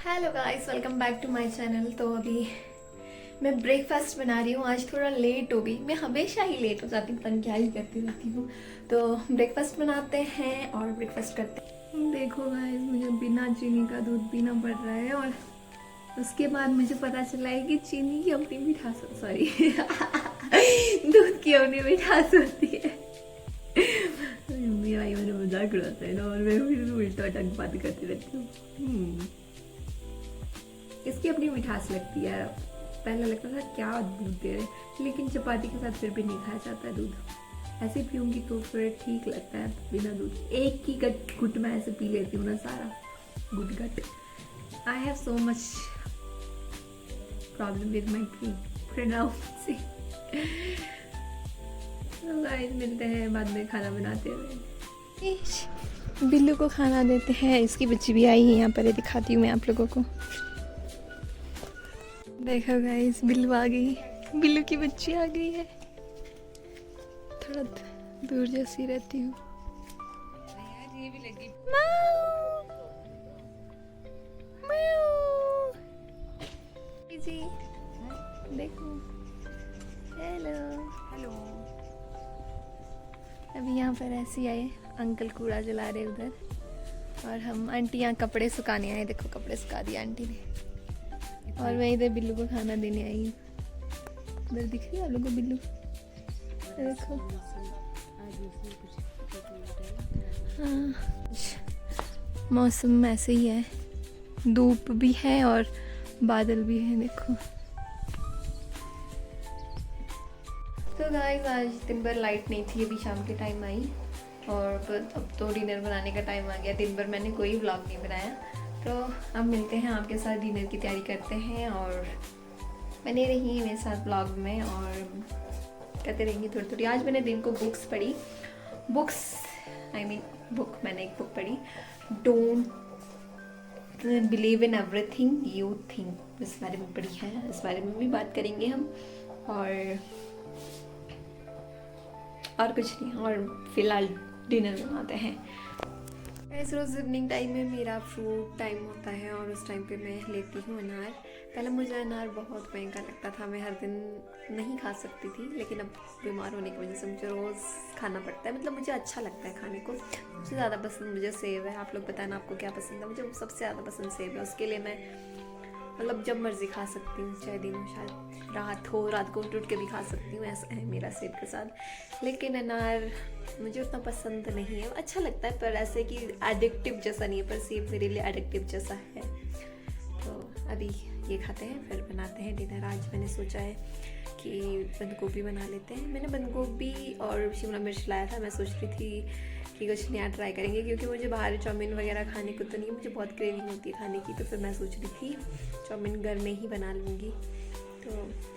Hello guys, welcome back to my channel. तो अभी मैं ब्रेकफास्ट बना रही हूँ। आज थोड़ा लेट हो गई। मैं हमेशा ही लेट हो जाती हूँ, पता नहीं क्या ही करती रहती हूँ। तो ब्रेकफास्ट बनाते हैं और ब्रेकफास्ट करते हैं। देखो गाइस, मुझे बिना चीनी का दूध पीना पड़ रहा है और उसके बाद मुझे पता चला है कि चीनी की अपनी मिठास, सॉरी दूध की अपनी मिठास होती है। मेरा मैंने मजाक उड़ाता है ना, और मैं फिर उल्टा टंग बात करती रहती हूँ। इसकी अपनी मिठास लगती है। पहले लगता था क्या दूध दे रहे, लेकिन चपाती के साथ फिर भी नहीं खाया जाता है दूध। ऐसे पीऊँगी तो फिर ठीक लगता है बिना दूध। एक ही घुट में ऐसे पी लेती हूँ ना सारा घुट। I have so much problem with my pronouncing. Guys, मिलते हैं बाद में खाना बनाते हुए। बिल्लू को खाना देते हैं। इसकी बच्ची भी आई है यहाँ पर, दिखाती हूँ मैं आप लोगों को। देखो गाइस, बिल्लू आ गई। बिल्लू की बच्ची आ गई है। थोड़ा दूर जैसी रहती हूँ। जी देखो, हेलो हेलो। अभी यहाँ पर ऐसे आए, अंकल कूड़ा जला रहे उधर, और हम आंटी यहाँ कपड़े सुखाने आए। देखो कपड़े सुखा दिए आंटी ने, और मैं इधर बिल्लू को खाना देने आई हूँ। उधर दिख रही है आप लोगों को बिल्लू, देखो। हाँ, मौसम ऐसे ही है, धूप भी है और बादल भी है, देखो। तो गाइस, आज दिन भर लाइट नहीं थी, अभी शाम के टाइम आई, और अब तो डिनर बनाने का टाइम आ गया। दिन भर मैंने कोई व्लॉग नहीं बनाया, तो अब मिलते हैं आपके साथ, डिनर की तैयारी करते हैं, और बने रहिए मेरे साथ ब्लॉग में और करते रहेंगे थोड़ी थोड़ी। आज मैंने दिन को बुक्स पढ़ी, मैंने एक बुक पढ़ी, don't believe in everything you think, इस बारे में पढ़ी है। इस बारे में भी बात करेंगे हम, और कुछ नहीं, और फिलहाल डिनर बनाते हैं। ऐसे रोज़ इवनिंग टाइम में मेरा फ्रूट टाइम होता है, और उस टाइम पे मैं लेती हूँ अनार। पहले मुझे अनार बहुत महंगा लगता था, मैं हर दिन नहीं खा सकती थी, लेकिन अब बीमार होने की वजह से मुझे रोज़ खाना पड़ता है। मतलब मुझे अच्छा लगता है खाने को। सबसे ज़्यादा पसंद मुझे सेब है। आप लोग बताना आपको क्या पसंद है। मुझे सबसे ज़्यादा पसंद सेब है। उसके लिए मैं मतलब जब मर्ज़ी खा सकती हूँ, चाहे दिन हो, शायद रात को उठ के भी खा सकती हूँ। ऐसा है मेरा सेब के साथ। लेकिन अनार मुझे उतना पसंद नहीं है। अच्छा लगता है, पर ऐसे कि एडिक्टिव जैसा नहीं है, पर सेब मेरे लिए एडिक्टिव जैसा है। तो अभी ये खाते हैं, फिर बनाते हैं डिनर। आज मैंने सोचा है कि बंद गोभी बना लेते हैं। मैंने बंद गोभी और शिमला मिर्च लाया था। मैं सोच रही थी कि कुछ नया ट्राई करेंगे, क्योंकि मुझे बाहर चाउमीन वगैरह खाने को तो नहीं, मुझे बहुत क्रेविंग होती है खाने की। तो फिर मैं सोच रही थी चाउमीन घर में ही बना लूँगी। तो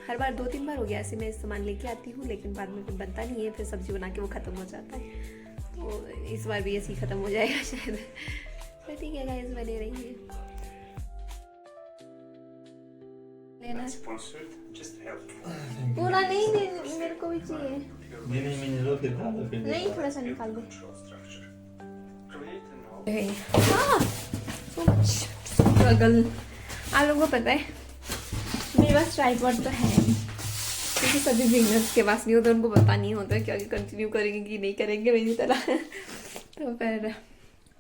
हर बार 2-3 बार हो गया ऐसे मैं सामान लेके आती हूँ, लेकिन बाद में फिर बनता नहीं है, फिर सब्ज़ी बना के वो ख़त्म हो जाता है। तो इस बार भी ऐसे ही ख़त्म हो जाएगा शायद। तो ठीक है गाइस, बने रहिए। लेना पूरा नहीं, मेरे को भी चाहिए। नहीं, थोड़ा सा निकाल दे। स्ट्रगल। आप लोगों को पता है मेरे पास ट्राइपॉड तो है नहीं, क्योंकि सभी बिगिनर्स के पास नहीं होता, उनको पता नहीं होता कि आगे कंटिन्यू करेंगे कि नहीं करेंगे मेरी तरह। तो फिर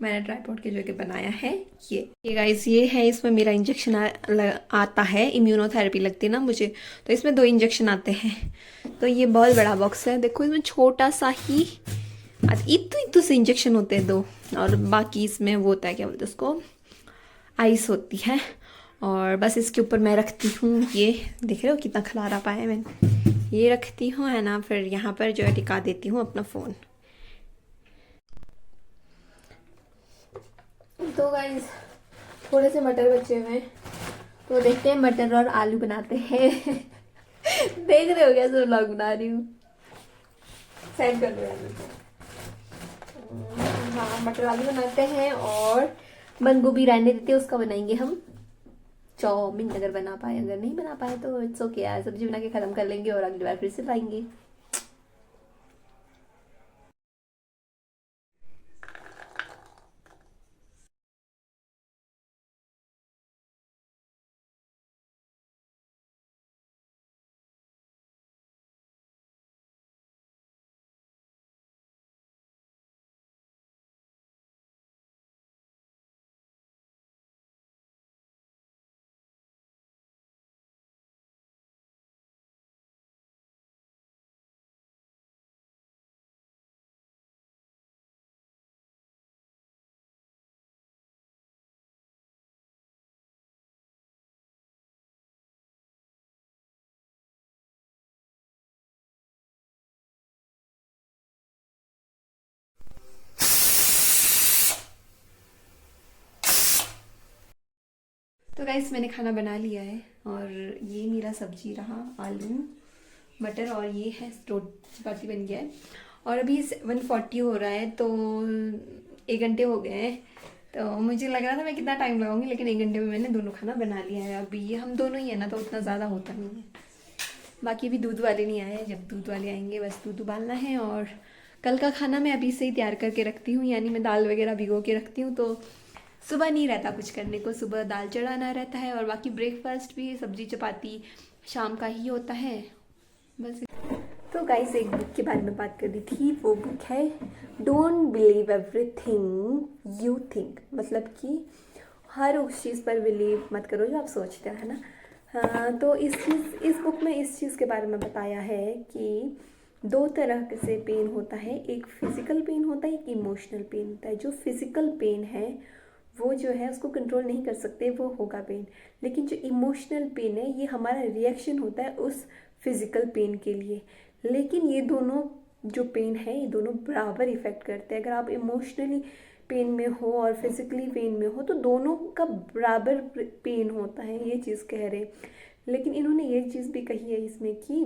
मैंने ट्राइपॉड की जगह बनाया है ये गाइस। ये है, इसमें मेरा इंजेक्शन आता है। इम्यूनोथेरेपी लगती है ना मुझे, तो इसमें 2 इंजेक्शन आते हैं। तो ये बहुत बड़ा बॉक्स है, देखो। इसमें छोटा सा ही इतने से इंजेक्शन होते हैं 2, और बाकी इसमें वो होता है, क्या बोलते हैं उसको, आइस होती है। और बस इसके ऊपर मैं रखती हूँ, ये देख रहे हो कितना खिलारा पाया मैंने। ये रखती हूँ, है ना। फिर यहाँ पर जो है टिका देती हूँ अपना फ़ोन। तो गाइस, थोड़े से मटर बचे हुए हैं, तो देखते हैं मटर और आलू बनाते हैं। देख रहे हो कैसे व्लॉग बना रही हूँ, सेंड कर रहे हैं। हाँ, मटर आलू बनाते हैं, और बंद गोभी रहने देते हैं, उसका बनाएंगे हम चाउमीन। अगर बना पाए, अगर नहीं बना पाए तो इट्स ओके यार, सब्जी बना के ख़त्म कर लेंगे और अगली बार फिर से लाएंगे। तो गाइस मैंने खाना बना लिया है और ये मेरा सब्जी रहा आलू मटर और ये है चपाती बन गया है। और अभी 1:40 हो रहा है तो 1 घंटे हो गए हैं। तो मुझे लग रहा था मैं कितना टाइम लगाऊंगी, लेकिन 1 घंटे में मैंने दोनों खाना बना लिया है। अभी ये हम दोनों ही है ना, तो उतना ज़्यादा होता नहीं है। बाकी अभी दूध वाले नहीं आए हैं, जब दूध वाले आएंगे बस दूध उबालना है। और कल का खाना मैं अभी से ही तैयार करके रखती हूँ, यानी मैं दाल वगैरह भिगो के रखती हूँ, तो सुबह नहीं रहता कुछ करने को, सुबह दाल चढ़ाना रहता है। और बाकी ब्रेकफास्ट भी सब्जी चपाती शाम का ही होता है बस। तो गाइस एक बुक के बारे में बात कर रही थी, वो बुक है don't believe everything you think. मतलब कि हर उस चीज़ पर बिलीव मत करो जो आप सोचते हो, है ना। हाँ, तो इस बुक में इस चीज़ के बारे में बताया है कि 2 तरह से पेन होता है, एक फिज़िकल पेन होता है, एक इमोशनल पेन होता है। जो फिज़िकल पेन है वो जो है उसको कंट्रोल नहीं कर सकते, वो होगा पेन। लेकिन जो इमोशनल पेन है ये हमारा रिएक्शन होता है उस फिज़िकल पेन के लिए। लेकिन ये दोनों जो पेन है ये दोनों बराबर इफ़ेक्ट करते हैं। अगर आप इमोशनली पेन में हो और फिज़िकली पेन में हो तो दोनों का बराबर पेन होता है, ये चीज़ कह रहे। लेकिन इन्होंने ये चीज़ भी कही है इसमें कि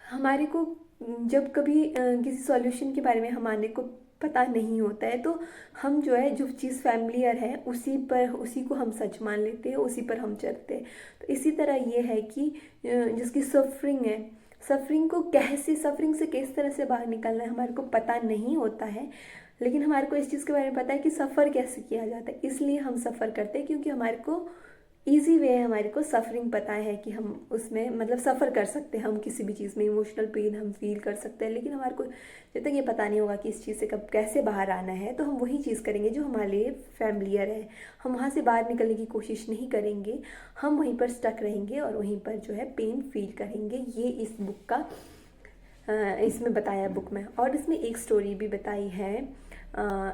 हमारे को जब कभी किसी सॉल्यूशन के बारे में हमारे को पता नहीं होता है तो हम जो है जो चीज़ फैमिलियर है उसी को हम सच मान लेते हैं, उसी पर हम चलते हैं। तो इसी तरह ये है कि जिसकी सफरिंग है, सफरिंग से किस तरह से बाहर निकलना है हमारे को पता नहीं होता है। लेकिन हमारे को इस चीज़ के बारे में पता है कि सफ़र कैसे किया जाता है, इसलिए हम सफ़र करते हैं क्योंकि हमारे को ईजी वे है, हमारे को सफरिंग पता है कि हम उसमें मतलब सफ़र कर सकते हैं। हम किसी भी चीज़ में इमोशनल पेन हम फील कर सकते हैं, लेकिन हमारे को जब तक ये पता नहीं होगा कि इस चीज़ से कब कैसे बाहर आना है तो हम वही चीज़ करेंगे जो हमारे लिए फैमिलियर है। हम वहाँ से बाहर निकलने की कोशिश नहीं करेंगे, हम वहीं पर स्टक रहेंगे और वहीं पर जो है पेन फील करेंगे। ये इस बुक का इसमें बताया बुक में। और इसमें एक स्टोरी भी बताई है।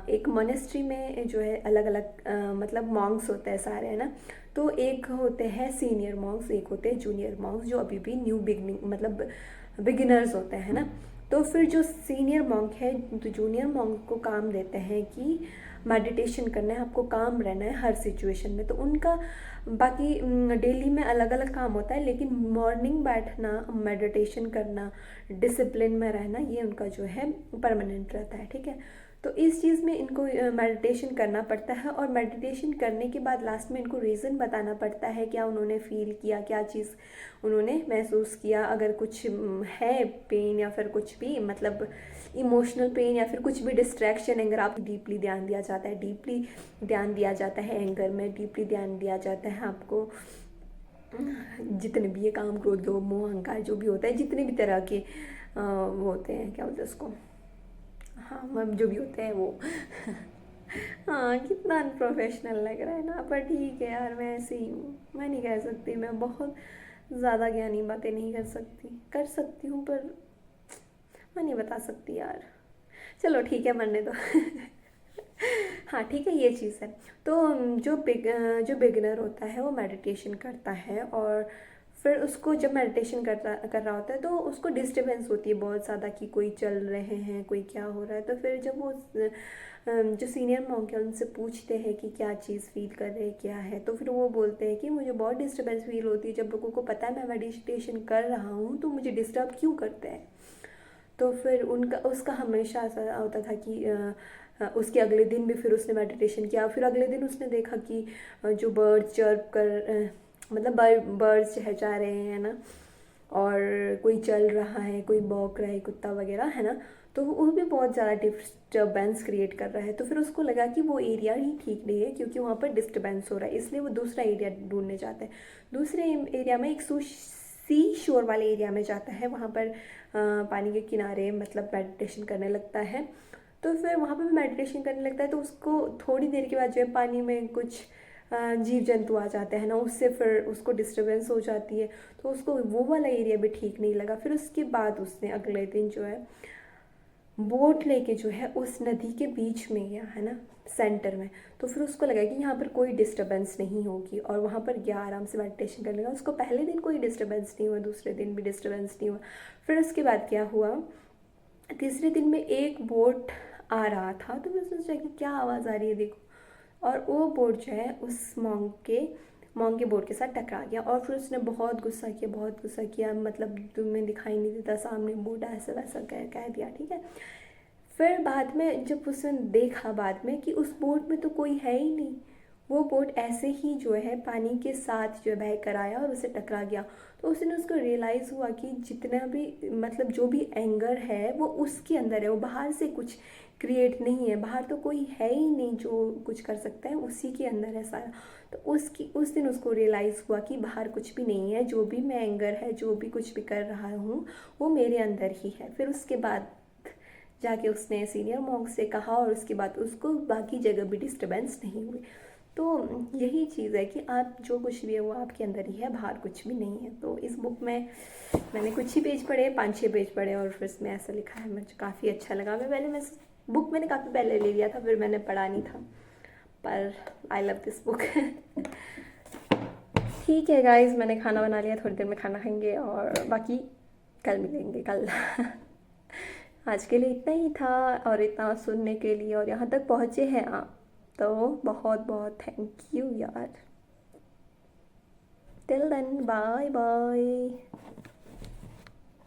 एक मोनेस्ट्री में जो है अलग अलग मतलब मॉन्क्स होते हैं सारे, है ना। तो एक होते हैं सीनियर मॉन्क्स, एक होते हैं जूनियर मॉन्क्स जो अभी भी न्यू बिगनिंग मतलब बिगिनर्स होते हैं ना। तो फिर जो सीनियर मॉन्क है तो जूनियर मॉन्क को काम देते हैं कि मेडिटेशन करना है, आपको काम रहना है हर सिचुएशन में। तो उनका बाकी डेली में अलग अलग काम होता है, लेकिन मॉर्निंग बैठना, मेडिटेशन करना, डिसिप्लिन में रहना, ये उनका जो है परमानेंट रहता है, ठीक है। तो इस चीज़ में इनको मेडिटेशन करना पड़ता है और मेडिटेशन करने के बाद लास्ट में इनको रीज़न बताना पड़ता है क्या उन्होंने फील किया, क्या चीज़ उन्होंने महसूस किया। अगर कुछ है पेन या फिर कुछ भी मतलब इमोशनल पेन या फिर कुछ भी डिस्ट्रैक्शन, अगर आप डीपली ध्यान दिया जाता है, डीपली ध्यान दिया जाता है एंगर में, डीपली ध्यान दिया जाता है आपको जितने भी ये काम, क्रोध, लोभ, मोह, अहंकार जो भी होता है, जितने भी तरह के वो होते हैं, क्या बोलते हैं उसको, हाँ मैम, जो भी होते हैं वो हाँ कितना अनप्रोफेशनल लग रहा है ना, पर ठीक है यार, मैं ऐसे ही हूँ। मैं नहीं कह सकती, मैं बहुत ज़्यादा ज्ञानी बातें नहीं कर सकती हूँ, पर मैं नहीं बता सकती यार। चलो ठीक है, मरने दो हाँ ठीक है, ये चीज़ है। तो जो बिगिनर होता है वो मेडिटेशन करता है और फिर उसको जब मेडिटेशन कर रहा होता है तो उसको डिस्टर्बेंस होती है बहुत ज़्यादा कि कोई चल रहे हैं, कोई क्या हो रहा है। तो फिर जब वो जो सीनियर मॉन्क है उनसे पूछते हैं कि क्या चीज़ फील कर रहे हैं, क्या है, तो फिर वो बोलते हैं कि मुझे बहुत डिस्टर्बेंस फील होती है, जब लोगों को पता है मैं मेडिटेशन कर रहा हूँ तो मुझे डिस्टर्ब क्यों करते हैं। तो फिर उसका हमेशा ऐसा होता था कि उसके अगले दिन भी फिर उसने मेडिटेशन किया। फिर अगले दिन उसने देखा कि जो बर्ड्स चर्प कर मतलब बर्ड्स चहचहा रहे हैं ना, और कोई चल रहा है, कोई भौंक रहा है, कुत्ता वगैरह, है ना। तो वो भी बहुत ज़्यादा डिस्टर्बेंस क्रिएट कर रहा है। तो फिर उसको लगा कि वो एरिया ही ठीक नहीं है क्योंकि वहाँ पर डिस्टर्बेंस हो रहा है, इसलिए वो दूसरा एरिया ढूंढने जाता है। दूसरे एरिया में एक सी शोर वाले एरिया में जाता है, वहाँ पर पानी के किनारे मतलब मेडिटेशन करने लगता है। तो फिर वहाँ पर भी मेडिटेशन करने लगता है तो उसको थोड़ी देर के बाद जो है पानी में कुछ जीव जंतु आ जाते हैं ना, उससे फिर उसको डिस्टर्बेंस हो जाती है। तो उसको वो वाला एरिया भी ठीक नहीं लगा। फिर उसके बाद उसने अगले दिन जो है बोट लेके जो है उस नदी के बीच में गया, है ना, सेंटर में। तो फिर उसको लगा कि यहाँ पर कोई डिस्टर्बेंस नहीं होगी और वहाँ पर गया, आराम से मेडिटेशन करने लगा। उसको पहले दिन कोई डिस्टर्बेंस नहीं हुआ, दूसरे दिन भी डिस्टर्बेंस नहीं हुआ। फिर उसके बाद क्या हुआ, तीसरे दिन में एक बोट आ रहा था। तो मैं सोचा कि क्या आवाज़ आ रही है देखो, और वो बोट जो है उस मॉन्क के मॉन्क के बोर्ड के साथ टकरा गया और फिर उसने बहुत गुस्सा किया, बहुत गुस्सा किया, मतलब तुम्हें दिखाई नहीं देता सामने बोर्ड, ऐसा वैसा कह दिया, ठीक है। फिर बाद में जब उसने देखा बाद में कि उस बोट में तो कोई है ही नहीं, वो बोट ऐसे ही जो है पानी के साथ जो है बह कर आया और उसे टकरा गया। तो उसने उसको रियलाइज़ हुआ कि जितना भी मतलब जो भी एंगर है वो उसके अंदर है, वो बाहर से कुछ क्रिएट नहीं है, बाहर तो कोई है ही नहीं जो कुछ कर सकता है, उसी के अंदर है सारा। तो उस दिन उसको रियलाइज़ हुआ कि बाहर कुछ भी नहीं है, जो भी मैं एंगर है, जो भी कुछ भी कर रहा हूँ वो मेरे अंदर ही है। फिर उसके बाद जाके उसने सीनियर मॉन्क से कहा और उसके बाद उसको बाकी जगह भी डिस्टर्बेंस नहीं हुई। तो यही चीज़ है कि आप जो कुछ भी है वो आपके अंदर ही है, बाहर कुछ भी नहीं है। तो इस बुक में मैंने कुछ ही पेज पढ़े, 5-6 पेज पढ़े और फिर इसमें ऐसा लिखा है, मुझे काफ़ी अच्छा लगा। मैं बुक मैंने काफ़ी पहले ले लिया था, फिर मैंने पढ़ा नहीं था, पर आई लव दिस बुक। ठीक है गाइज, मैंने खाना बना लिया, थोड़ी देर में खाना खाएंगे और बाकी कल मिलेंगे कल। आज के लिए इतना ही था, और इतना सुनने के लिए और यहाँ तक पहुँचे हैं आप, तो बहुत बहुत थैंक यू यार। Till then bye bye.